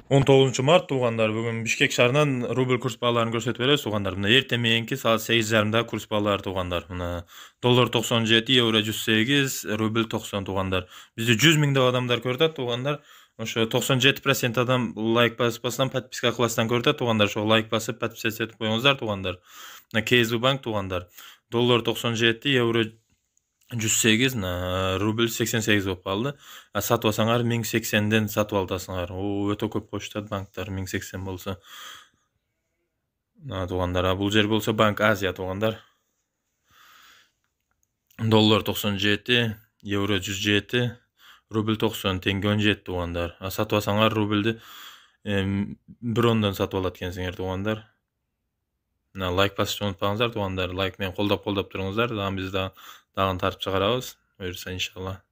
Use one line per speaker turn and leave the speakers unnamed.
19 mart туугандар, бүгүн Бишкек шаарынан рубль курс бааларын көрсөтүп беребиз туугандар. Мына эртең мененки саат 8:30 курс баалары туугандар. Мына доллар 97, евро 108, рубль 90 туугандар. Бизди 100 миңдеп адамдар көрүп атат туугандар. Ошо 97% адам лайк баспастан, подписка кылбастан көрүп атат туугандар. Ошо лайк басып, подписаться этип коюңуздар туугандар. Мына КСБ банк туугандар. Доллар 97, евро 108, рубль 88 болуп калды. Сатып алсаңар 1080ден сатып аласыңар. Өтө көп коюшат банктар 1080 болсо. Туугандар, бул жер болсо Банк Азия туугандар. Доллар 97, евро 107, рубль 90, теңге 17 туугандар. Сатып алсаңар рубльди 1.10дон сатып алат экенсиңер туугандар. Лайк басып унутпаңыздар туугандар. Лайк менен колдоп туруңуздар. Биз дагы тартып чыгарабыз. Буюрса иншалла.